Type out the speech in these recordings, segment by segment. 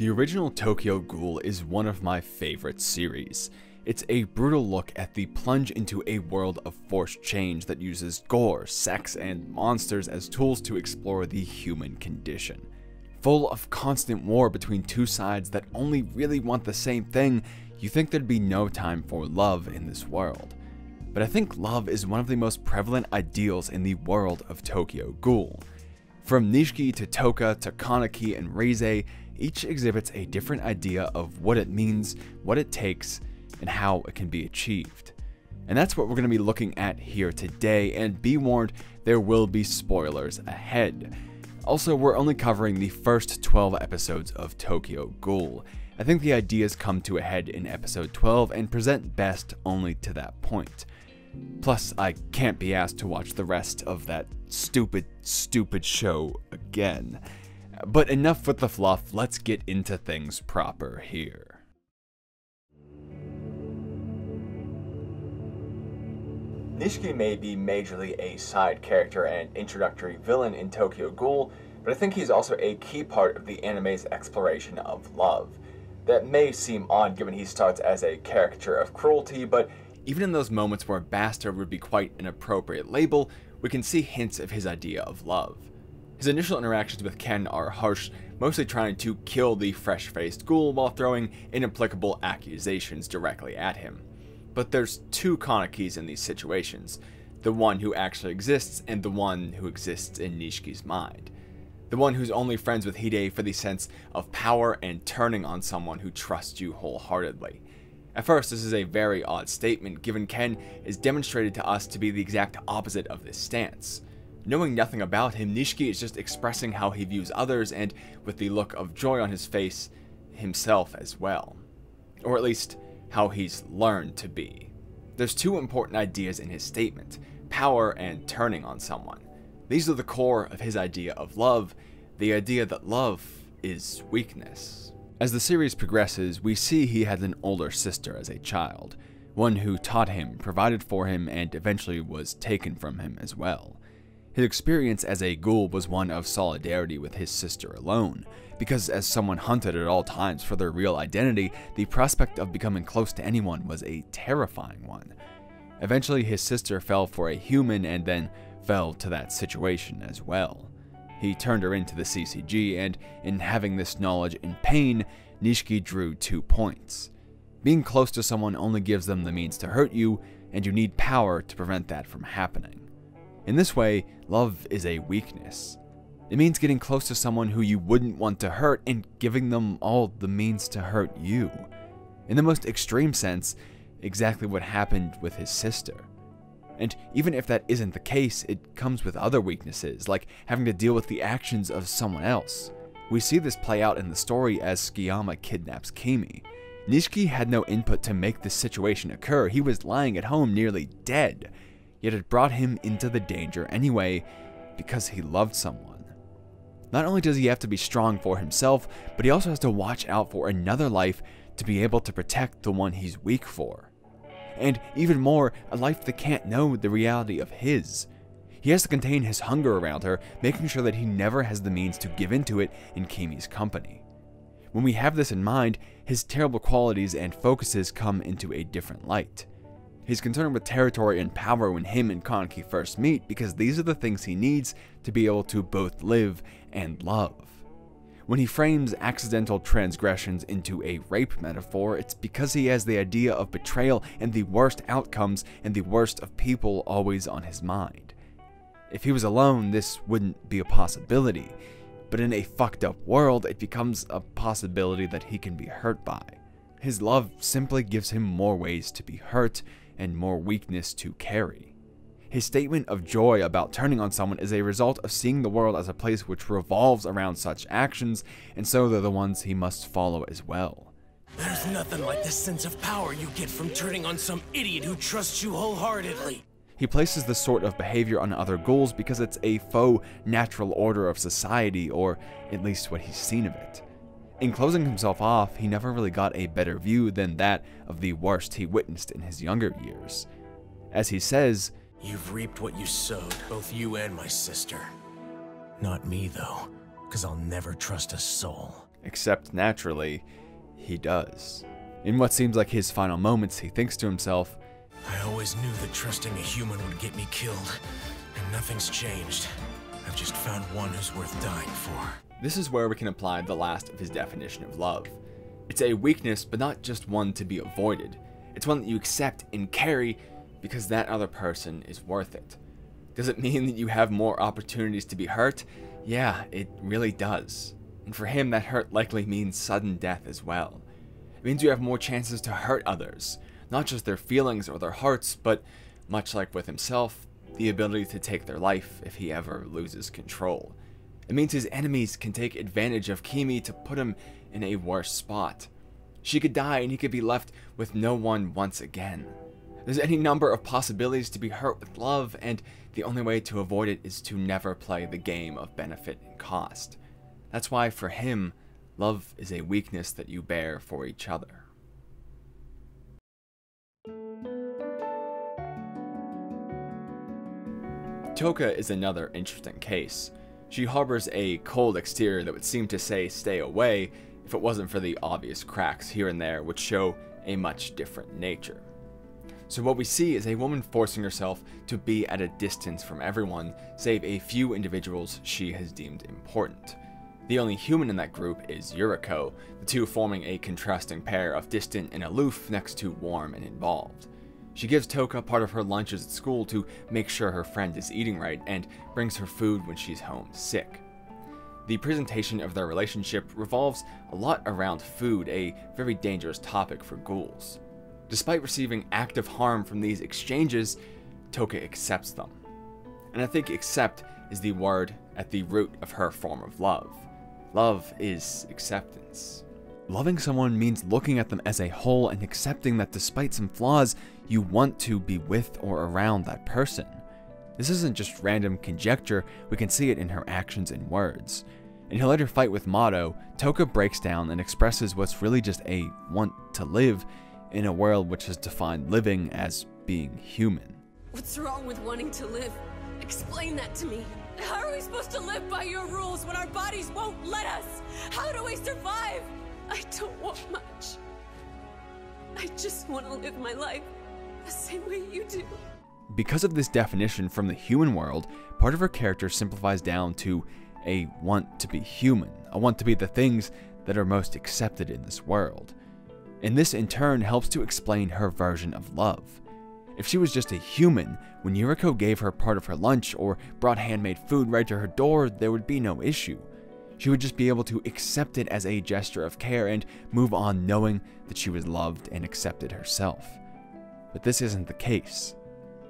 The original Tokyo Ghoul is one of my favorite series. It's a brutal look at the plunge into a world of forced change that uses gore, sex, and monsters as tools to explore the human condition. Full of constant war between two sides that only really want the same thing, you think there'd be no time for love in this world. But I think love is one of the most prevalent ideals in the world of Tokyo Ghoul. From Nishiki to Touka to Kaneki and Rize, each exhibits a different idea of what it means, what it takes, and how it can be achieved. And that's what we're going to be looking at here today, and be warned, there will be spoilers ahead. Also, we're only covering the first 12 episodes of Tokyo Ghoul. I think the ideas come to a head in episode 12 and present best only to that point. Plus, I can't be asked to watch the rest of that stupid show again. But enough with the fluff, let's get into things proper here. Nishiki may be majorly a side character and introductory villain in Tokyo Ghoul, but I think he's also a key part of the anime's exploration of love. That may seem odd given he starts as a caricature of cruelty, but even in those moments where bastard would be quite an appropriate label, we can see hints of his idea of love. His initial interactions with Ken are harsh, mostly trying to kill the fresh-faced ghoul while throwing inapplicable accusations directly at him. But there's two Kanekis in these situations, the one who actually exists and the one who exists in Nishiki's mind. The one who's only friends with Hide for the sense of power and turning on someone who trusts you wholeheartedly. At first, this is a very odd statement given Ken is demonstrated to us to be the exact opposite of this stance. Knowing nothing about him, Nishiki is just expressing how he views others and, with the look of joy on his face, himself as well. Or at least, how he's learned to be. There's two important ideas in his statement, power and turning on someone. These are the core of his idea of love, the idea that love is weakness. As the series progresses, we see he had an older sister as a child, one who taught him, provided for him, and eventually was taken from him as well. His experience as a ghoul was one of solidarity with his sister alone, because as someone hunted at all times for their real identity, the prospect of becoming close to anyone was a terrifying one. Eventually, his sister fell for a human and then fell to that situation as well. He turned her into the CCG, and in having this knowledge and pain, Nishiki drew 2 points. Being close to someone only gives them the means to hurt you, and you need power to prevent that from happening. In this way, love is a weakness. It means getting close to someone who you wouldn't want to hurt and giving them all the means to hurt you. In the most extreme sense, exactly what happened with his sister. And even if that isn't the case, it comes with other weaknesses, like having to deal with the actions of someone else. We see this play out in the story as Tsukiyama kidnaps Kimi. Nishiki had no input to make this situation occur. He was lying at home nearly dead, yet it brought him into the danger anyway because he loved someone. Not only does he have to be strong for himself, but he also has to watch out for another life to be able to protect the one he's weak for. And even more, a life that can't know the reality of his. He has to contain his hunger around her, making sure that he never has the means to give into it in Kimi's company. When we have this in mind, his terrible qualities and focuses come into a different light. He's concerned with territory and power when him and Kaneki first meet because these are the things he needs to be able to both live and love. When he frames accidental transgressions into a rape metaphor, it's because he has the idea of betrayal and the worst outcomes and the worst of people always on his mind. If he was alone, this wouldn't be a possibility, but in a fucked up world, it becomes a possibility that he can be hurt by. His love simply gives him more ways to be hurt and more weakness to carry. His statement of joy about turning on someone is a result of seeing the world as a place which revolves around such actions, and so they're the ones he must follow as well. There's nothing like the sense of power you get from turning on some idiot who trusts you wholeheartedly. He places this sort of behavior on other ghouls because it's a faux natural order of society, or at least what he's seen of it. In closing himself off, he never really got a better view than that of the worst he witnessed in his younger years. As he says, "You've reaped what you sowed, both you and my sister. Not me, though, because I'll never trust a soul." Except naturally, he does. In what seems like his final moments, he thinks to himself, I always knew that trusting a human would get me killed, and nothing's changed. I've just found one who's worth dying for. This is where we can apply the last of his definition of love. It's a weakness, but not just one to be avoided. It's one that you accept and carry because that other person is worth it. Does it mean that you have more opportunities to be hurt? Yeah, it really does. And for him, that hurt likely means sudden death as well. It means you have more chances to hurt others, not just their feelings or their hearts, but much like with himself, the ability to take their life if he ever loses control. It means his enemies can take advantage of Kimi to put him in a worse spot. She could die and he could be left with no one once again. There's any number of possibilities to be hurt with love, and the only way to avoid it is to never play the game of benefit and cost. That's why for him, love is a weakness that you bear for each other. Touka is another interesting case. She harbors a cold exterior that would seem to say stay away if it wasn't for the obvious cracks here and there which show a much different nature. So what we see is a woman forcing herself to be at a distance from everyone, save a few individuals she has deemed important. The only human in that group is Yuriko, the two forming a contrasting pair of distant and aloof next to warm and involved. She gives Touka part of her lunches at school to make sure her friend is eating right, and brings her food when she's home sick. The presentation of their relationship revolves a lot around food, a very dangerous topic for ghouls. Despite receiving active harm from these exchanges, Touka accepts them. And I think accept is the word at the root of her form of love. Love is acceptance. Loving someone means looking at them as a whole and accepting that despite some flaws, you want to be with or around that person. This isn't just random conjecture, we can see it in her actions and words. In her later fight with Mado, Touka breaks down and expresses what's really just a want to live in a world which has defined living as being human. What's wrong with wanting to live? Explain that to me. How are we supposed to live by your rules when our bodies won't let us? How do we survive? I don't want much. I just want to live my life the same way you do. Because of this definition from the human world, part of her character simplifies down to a want to be human, a want to be the things that are most accepted in this world. And this in turn helps to explain her version of love. If she was just a human, when Yuriko gave her part of her lunch or brought handmade food right to her door, there would be no issue. She would just be able to accept it as a gesture of care and move on knowing that she was loved and accepted herself. But this isn't the case.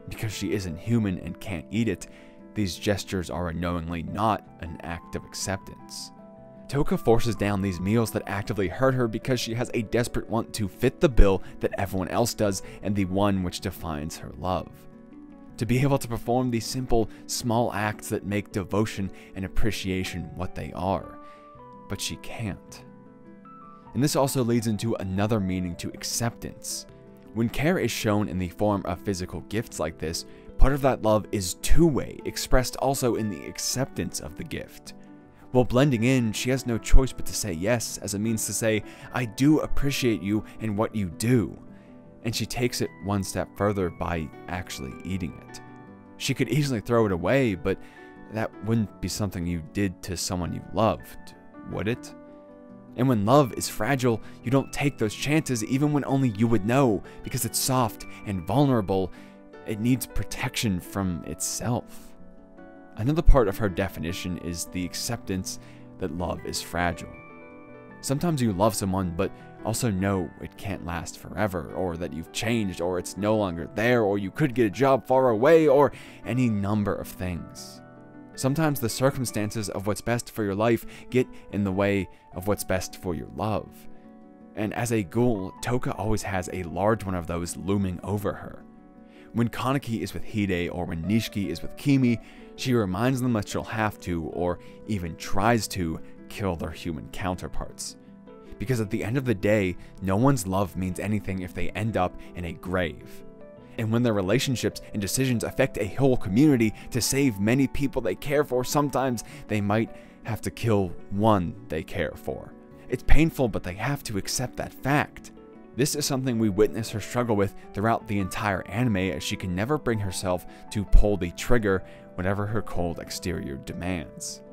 Because she isn't human and can't eat it, these gestures are unknowingly not an act of acceptance. Touka forces down these meals that actively hurt her because she has a desperate want to fit the bill that everyone else does and the one which defines her love. To be able to perform these simple, small acts that make devotion and appreciation what they are. But she can't. And this also leads into another meaning to acceptance. When care is shown in the form of physical gifts like this, part of that love is two-way, expressed also in the acceptance of the gift. While blending in, she has no choice but to say yes as a means to say, I do appreciate you and what you do. And she takes it one step further by actually eating it. She could easily throw it away, but that wouldn't be something you did to someone you loved, would it? And when love is fragile, you don't take those chances even when only you would know, because it's soft and vulnerable. It needs protection from itself. Another part of her definition is the acceptance that love is fragile. Sometimes you love someone, but also know it can't last forever, or that you've changed, or it's no longer there, or you could get a job far away, or any number of things. Sometimes the circumstances of what's best for your life get in the way of what's best for your love. And as a ghoul, Touka always has a large one of those looming over her. When Kaneki is with Hide or when Nishiki is with Kimi, she reminds them that she'll have to, or even tries to, kill their human counterparts. Because at the end of the day, no one's love means anything if they end up in a grave. And when their relationships and decisions affect a whole community to save many people they care for, sometimes they might have to kill one they care for. It's painful, but they have to accept that fact. This is something we witness her struggle with throughout the entire anime, as she can never bring herself to pull the trigger whatever her cold exterior demands.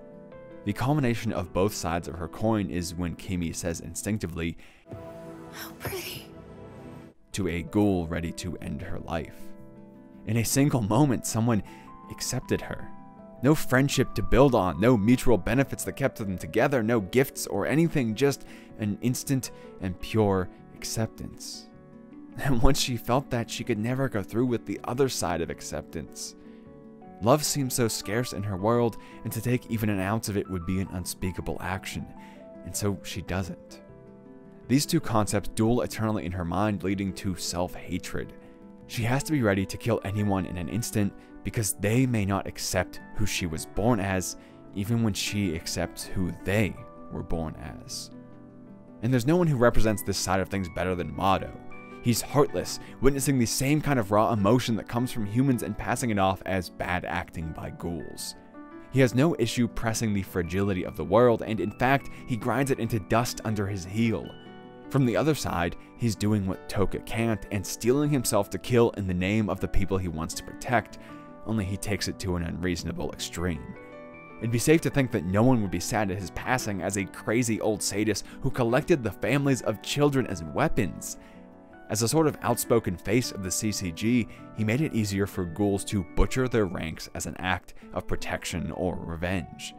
The culmination of both sides of her coin is when Kimi says instinctively, How pretty. to a ghoul ready to end her life. In a single moment, someone accepted her. No friendship to build on, no mutual benefits that kept them together, no gifts or anything, just an instant and pure acceptance. And once she felt that, she could never go through with the other side of acceptance. Love seems so scarce in her world, and to take even an ounce of it would be an unspeakable action, and so she doesn't. These two concepts duel eternally in her mind, leading to self-hatred. She has to be ready to kill anyone in an instant because they may not accept who she was born as, even when she accepts who they were born as. And there's no one who represents this side of things better than Mado. He's heartless, witnessing the same kind of raw emotion that comes from humans and passing it off as bad acting by ghouls. He has no issue pressing the fragility of the world, and in fact, he grinds it into dust under his heel. From the other side, he's doing what Touka can't and steeling himself to kill in the name of the people he wants to protect, only he takes it to an unreasonable extreme. It'd be safe to think that no one would be sad at his passing as a crazy old sadist who collected the families of children as weapons. As a sort of outspoken face of the CCG, he made it easier for ghouls to butcher their ranks as an act of protection or revenge.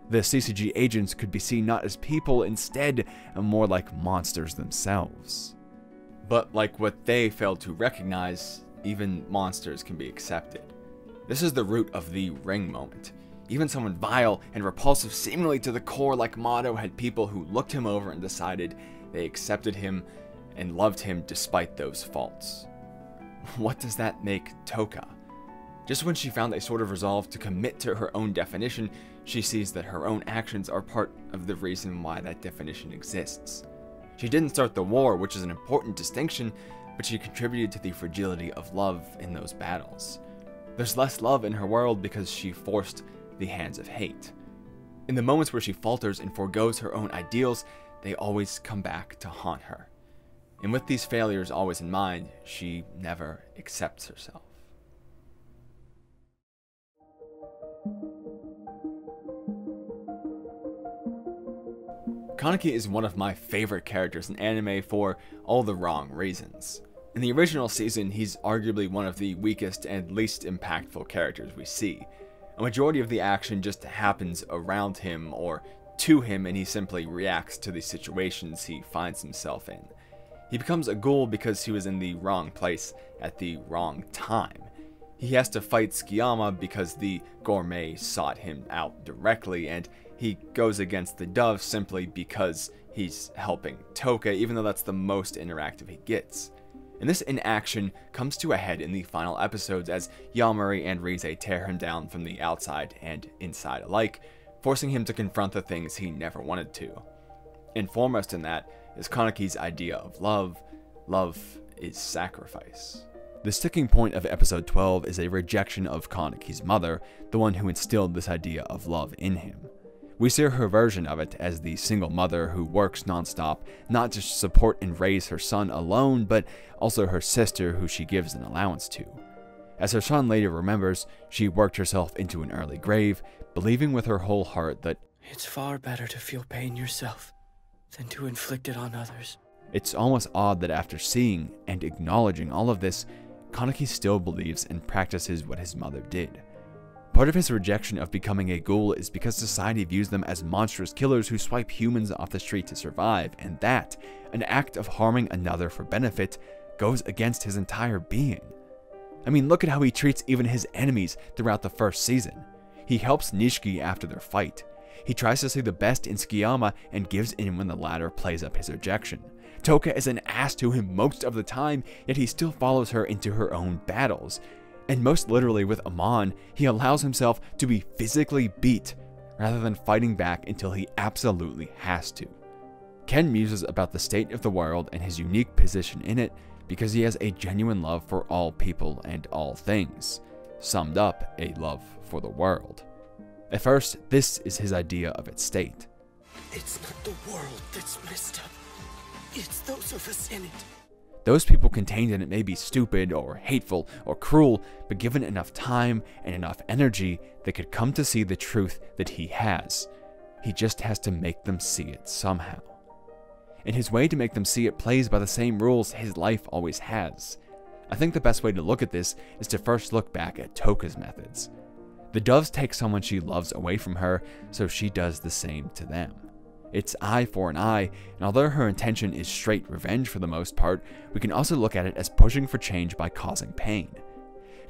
The CCG agents could be seen not as people, instead, more like monsters themselves. But like what they failed to recognize, even monsters can be accepted. This is the root of the Ring moment. Even someone vile and repulsive seemingly to the core like Mado had people who looked him over and decided they accepted him and loved him despite those faults. What does that make Touka? Just when she found a sort of resolve to commit to her own definition, she sees that her own actions are part of the reason why that definition exists. She didn't start the war, which is an important distinction, but she contributed to the fragility of love in those battles. There's less love in her world because she forced the hands of hate. In the moments where she falters and forgoes her own ideals, they always come back to haunt her. And with these failures always in mind, she never accepts herself. Kaneki is one of my favorite characters in anime for all the wrong reasons. In the original season, he's arguably one of the weakest and least impactful characters we see. A majority of the action just happens around him or to him, and he simply reacts to the situations he finds himself in. He becomes a ghoul because he was in the wrong place at the wrong time. He has to fight Tsukiyama because the gourmet sought him out directly, and he goes against the dove simply because he's helping Touka, even though that's the most interactive he gets. And this inaction comes to a head in the final episodes as Yamori and Rize tear him down from the outside and inside alike, forcing him to confront the things he never wanted to. And foremost in that is Kaneki's idea of love. Love is sacrifice. The sticking point of episode 12 is a rejection of Kaneki's mother, the one who instilled this idea of love in him. We see her version of it as the single mother who works nonstop, not just to support and raise her son alone, but also her sister who she gives an allowance to. As her son later remembers, she worked herself into an early grave, believing with her whole heart that it's far better to feel pain yourself than to inflict it on others. It's almost odd that after seeing and acknowledging all of this, Kaneki still believes and practices what his mother did. Part of his rejection of becoming a ghoul is because society views them as monstrous killers who swipe humans off the street to survive, and that, an act of harming another for benefit, goes against his entire being. I mean, look at how he treats even his enemies throughout the first season. He helps Nishiki after their fight. He tries to see the best in Tsukiyama and gives in when the latter plays up his rejection. Touka is an ass to him most of the time, yet he still follows her into her own battles. And most literally with Amon, he allows himself to be physically beat rather than fighting back until he absolutely has to. Ken muses about the state of the world and his unique position in it because he has a genuine love for all people and all things. Summed up, a love for the world. At first, this is his idea of its state. It's not the world that's messed up. It's those of us in it. Those people contained in it may be stupid or hateful or cruel, but given enough time and enough energy, they could come to see the truth that he has. He just has to make them see it somehow. And his way to make them see it plays by the same rules his life always has. I think the best way to look at this is to first look back at Touka's methods. The doves take someone she loves away from her, so she does the same to them. It's eye for an eye, and although her intention is straight revenge for the most part, we can also look at it as pushing for change by causing pain.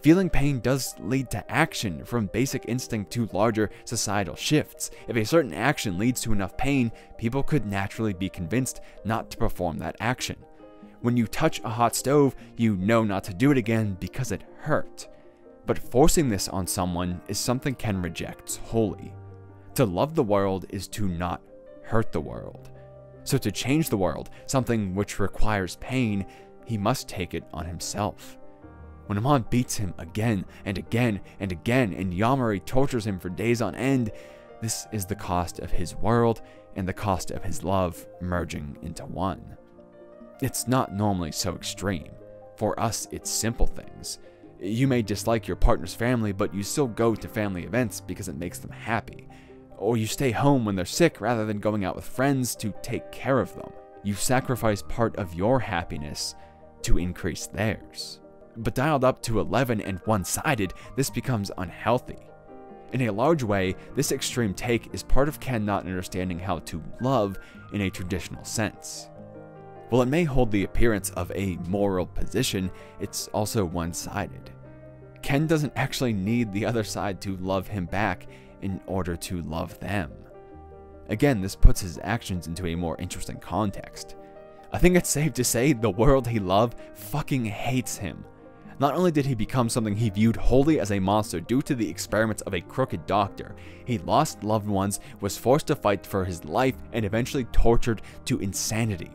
Feeling pain does lead to action, from basic instinct to larger societal shifts. If a certain action leads to enough pain, people could naturally be convinced not to perform that action. When you touch a hot stove, you know not to do it again because it hurt. But forcing this on someone is something Ken rejects wholly. To love the world is to not hurt the world. So to change the world, something which requires pain, he must take it on himself. When Amon beats him again and again and again, and Yamori tortures him for days on end, this is the cost of his world and the cost of his love merging into one. It's not normally so extreme. For us, it's simple things. You may dislike your partner's family, but you still go to family events because it makes them happy. Or you stay home when they're sick rather than going out with friends to take care of them. You sacrifice part of your happiness to increase theirs. But dialed up to 11 and one-sided, this becomes unhealthy. In a large way, this extreme take is part of Ken not understanding how to love in a traditional sense. While it may hold the appearance of a moral position, it's also one-sided. Ken doesn't actually need the other side to love him back in order to love them. Again, this puts his actions into a more interesting context. I think it's safe to say the world he loved fucking hates him. Not only did he become something he viewed wholly as a monster due to the experiments of a crooked doctor, he lost loved ones, was forced to fight for his life, and eventually tortured to insanity.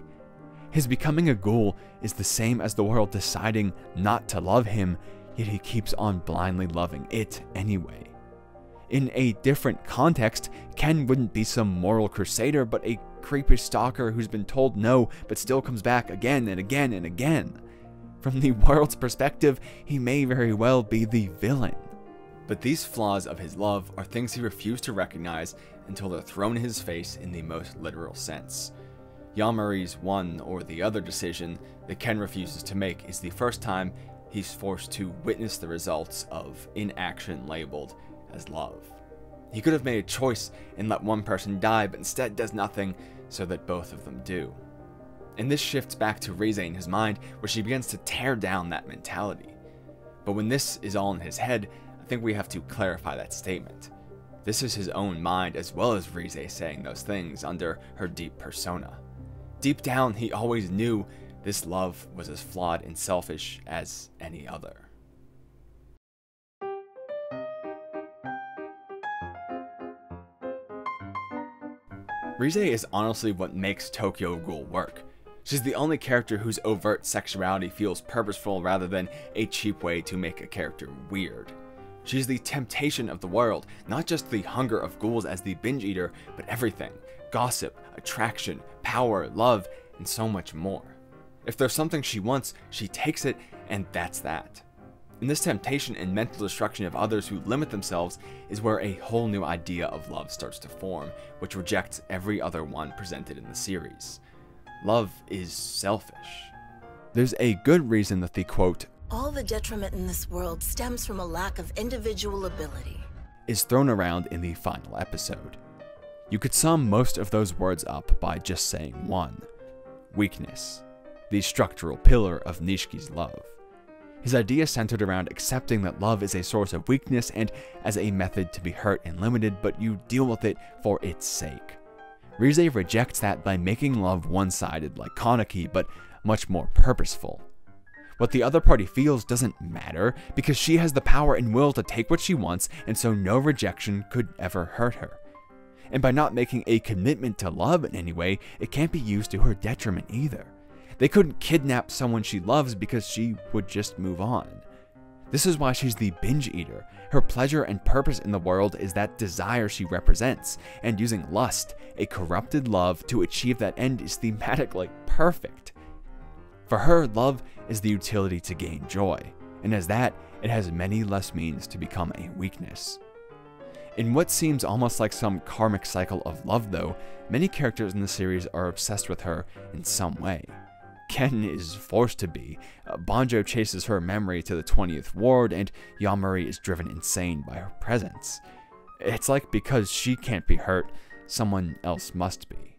His becoming a ghoul is the same as the world deciding not to love him, yet he keeps on blindly loving it anyway. In a different context, Ken wouldn't be some moral crusader, but a creepy stalker who's been told no, but still comes back again and again and again. From the world's perspective, he may very well be the villain. But these flaws of his love are things he refused to recognize until they're thrown in his face in the most literal sense. Yamori's one or the other decision that Ken refuses to make is the first time he's forced to witness the results of inaction labeled as love. He could have made a choice and let one person die, but instead does nothing so that both of them do. And this shifts back to Rize in his mind, where she begins to tear down that mentality. But when this is all in his head, I think we have to clarify that statement. This is his own mind as well as Rize saying those things under her deep persona. Deep down, he always knew this love was as flawed and selfish as any other. Rize is honestly what makes Tokyo Ghoul work. She's the only character whose overt sexuality feels purposeful rather than a cheap way to make a character weird. She's the temptation of the world, not just the hunger of ghouls as the binge eater, but everything. Gossip, attraction, power, love, and so much more. If there's something she wants, she takes it, and that's that. And this temptation and mental destruction of others who limit themselves is where a whole new idea of love starts to form, which rejects every other one presented in the series. Love is selfish. There's a good reason that the quote, "All the detriment in this world stems from a lack of individual ability," is thrown around in the final episode. You could sum most of those words up by just saying one: weakness, the structural pillar of Nishiki's love. His idea centered around accepting that love is a source of weakness and as a method to be hurt and limited, but you deal with it for its sake. Rize rejects that by making love one-sided like Kaneki, but much more purposeful. What the other party feels doesn't matter because she has the power and will to take what she wants, and so no rejection could ever hurt her. And by not making a commitment to love in any way, it can't be used to her detriment either. They couldn't kidnap someone she loves because she would just move on. This is why she's the binge eater. Her pleasure and purpose in the world is that desire she represents, and using lust, a corrupted love, to achieve that end is thematically perfect. For her, love is the utility to gain joy, and as that, it has many less means to become a weakness. In what seems almost like some karmic cycle of love though, many characters in the series are obsessed with her in some way. Ken is forced to be. Banjo chases her memory to the 20th ward, and Yamori is driven insane by her presence. It's like because she can't be hurt, someone else must be.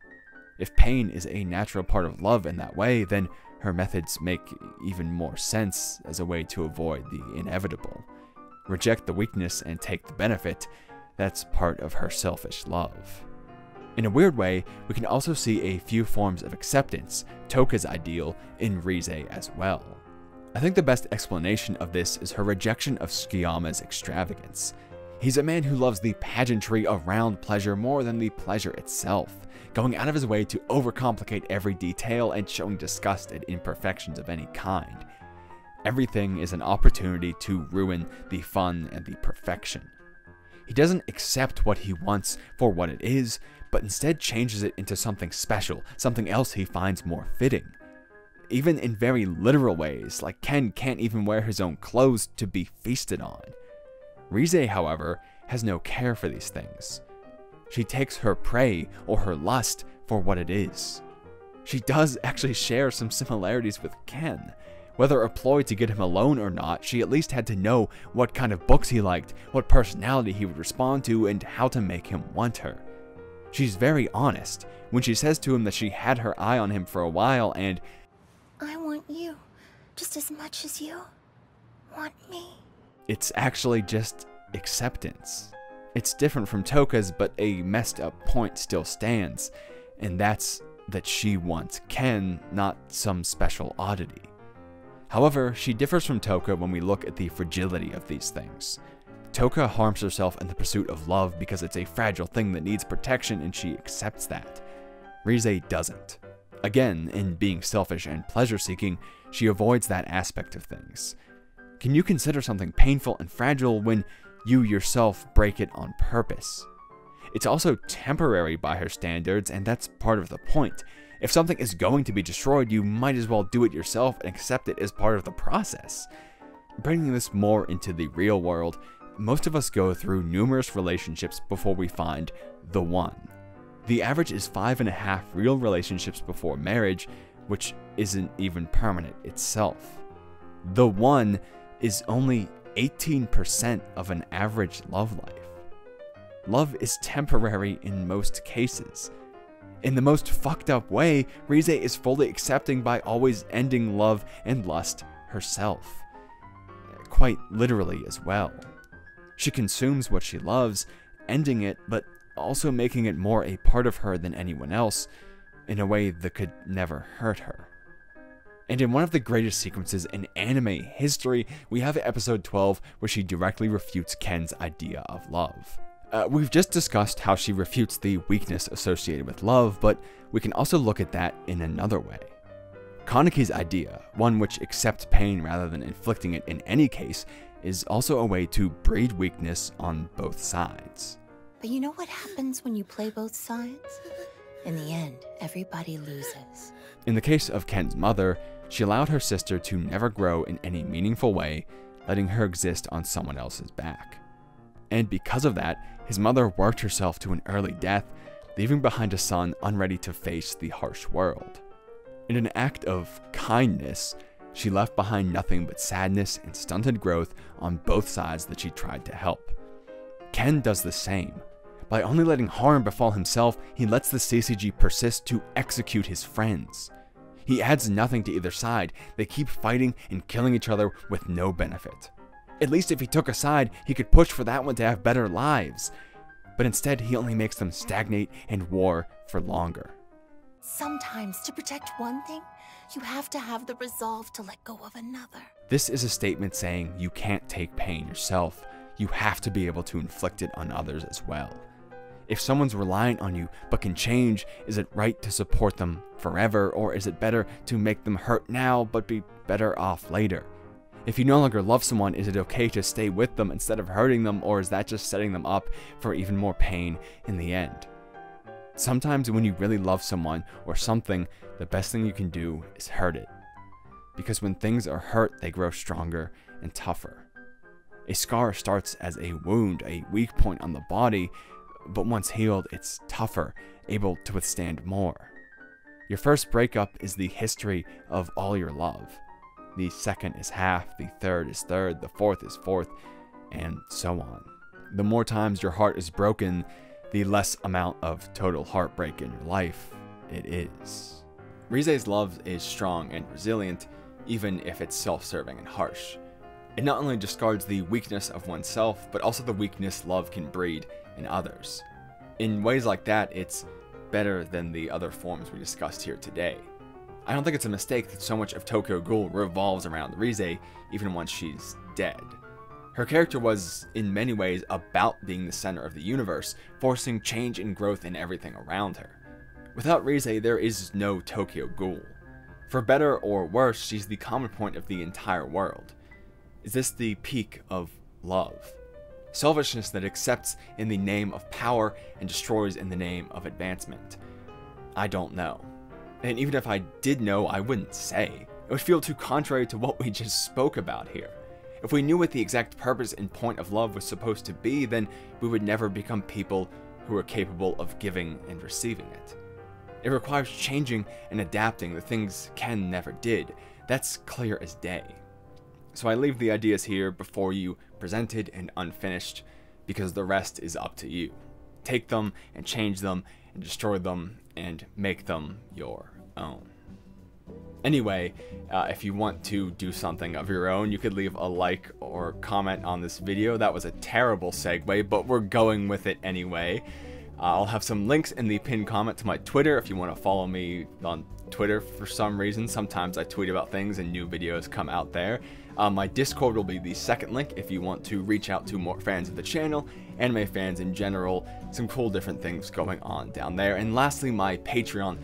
If pain is a natural part of love in that way, then her methods make even more sense as a way to avoid the inevitable. Reject the weakness and take the benefit. That's part of her selfish love. In a weird way, we can also see a few forms of acceptance, Touka's ideal, in Rize as well. I think the best explanation of this is her rejection of Tsukiyama's extravagance. He's a man who loves the pageantry around pleasure more than the pleasure itself, going out of his way to overcomplicate every detail and showing disgust at imperfections of any kind. Everything is an opportunity to ruin the fun and the perfection. He doesn't accept what he wants for what it is, but instead changes it into something special, something else he finds more fitting. Even in very literal ways, like Ken can't even wear his own clothes to be feasted on. Rize, however, has no care for these things. She takes her prey or her lust for what it is. She does actually share some similarities with Ken. Whether a ploy to get him alone or not, she at least had to know what kind of books he liked, what personality he would respond to, and how to make him want her. She's very honest when she says to him that she had her eye on him for a while and, I want you just as much as you want me. It's actually just acceptance. It's different from Touka's, but a messed up point still stands, and that's that she wants Ken, not some special oddity. However, she differs from Touka when we look at the fragility of these things. Touka harms herself in the pursuit of love because it's a fragile thing that needs protection, and she accepts that. Rize doesn't. Again, in being selfish and pleasure-seeking, she avoids that aspect of things. Can you consider something painful and fragile when you yourself break it on purpose? It's also temporary by her standards, and that's part of the point. If something is going to be destroyed, you might as well do it yourself and accept it as part of the process. Bringing this more into the real world, most of us go through numerous relationships before we find the one. The average is 5.5 real relationships before marriage, which isn't even permanent itself. The one is only 18% of an average love life. Love is temporary in most cases. In the most fucked up way, Rize is fully accepting by always ending love and lust herself. Quite literally as well. She consumes what she loves, ending it, but also making it more a part of her than anyone else, in a way that could never hurt her. And in one of the greatest sequences in anime history, we have episode 12 where she directly refutes Ken's idea of love. We've just discussed how she refutes the weakness associated with love, but we can also look at that in another way. Kaneki's idea, one which accepts pain rather than inflicting it in any case, is also a way to breed weakness on both sides. But you know what happens when you play both sides? In the end, everybody loses. In the case of Ken's mother, she allowed her sister to never grow in any meaningful way, letting her exist on someone else's back. And because of that, his mother worked herself to an early death, leaving behind a son unready to face the harsh world. In an act of kindness, she left behind nothing but sadness and stunted growth on both sides that she tried to help. Ken does the same. By only letting harm befall himself, he lets the CCG persist to execute his friends. He adds nothing to either side. They keep fighting and killing each other with no benefit. At least if he took a side, he could push for that one to have better lives. But instead, he only makes them stagnate and war for longer. Sometimes, to protect one thing, you have to have the resolve to let go of another. This is a statement saying you can't take pain yourself. You have to be able to inflict it on others as well. If someone's reliant on you but can change, is it right to support them forever, or is it better to make them hurt now but be better off later? If you no longer love someone, is it okay to stay with them instead of hurting them, or is that just setting them up for even more pain in the end? Sometimes when you really love someone or something, the best thing you can do is hurt it. Because when things are hurt, they grow stronger and tougher. A scar starts as a wound, a weak point on the body, but once healed, it's tougher, able to withstand more. Your first breakup is the history of all your love. The second is half, the third is third, the fourth is fourth, and so on. The more times your heart is broken, the less amount of total heartbreak in your life it is. Rize's love is strong and resilient, even if it's self-serving and harsh. It not only discards the weakness of oneself, but also the weakness love can breed in others. In ways like that, it's better than the other forms we discussed here today. I don't think it's a mistake that so much of Tokyo Ghoul revolves around Rize, even once she's dead. Her character was, in many ways, about being the center of the universe, forcing change and growth in everything around her. Without Rize, there is no Tokyo Ghoul. For better or worse, she's the common point of the entire world. Is this the peak of love? Selfishness that accepts in the name of power and destroys in the name of advancement? I don't know. And even if I did know, I wouldn't say. It would feel too contrary to what we just spoke about here. If we knew what the exact purpose and point of love was supposed to be, then we would never become people who are capable of giving and receiving it. It requires changing and adapting the things Ken never did. That's clear as day. So I leave the ideas here before you, presented and unfinished, because the rest is up to you. Take them and change them and destroy them and make them your own. Anyway, if you want to do something of your own, you could leave a like or comment on this video. That was a terrible segue, but we're going with it anyway. I'll have some links in the pinned comment to my Twitter if you want to follow me on Twitter for some reason. Sometimes I tweet about things and new videos come out there. My Discord will be the second link if you want to reach out to more fans of the channel, anime fans in general, some cool different things going on down there. And lastly, my Patreon,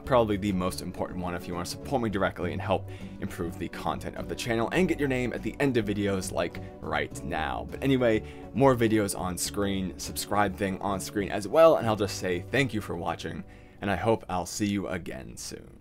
probably the most important one if you want to support me directly and help improve the content of the channel and get your name at the end of videos like right now. But anyway, more videos on screen, subscribe thing on screen as well, and I'll just say thank you for watching, and I hope I'll see you again soon.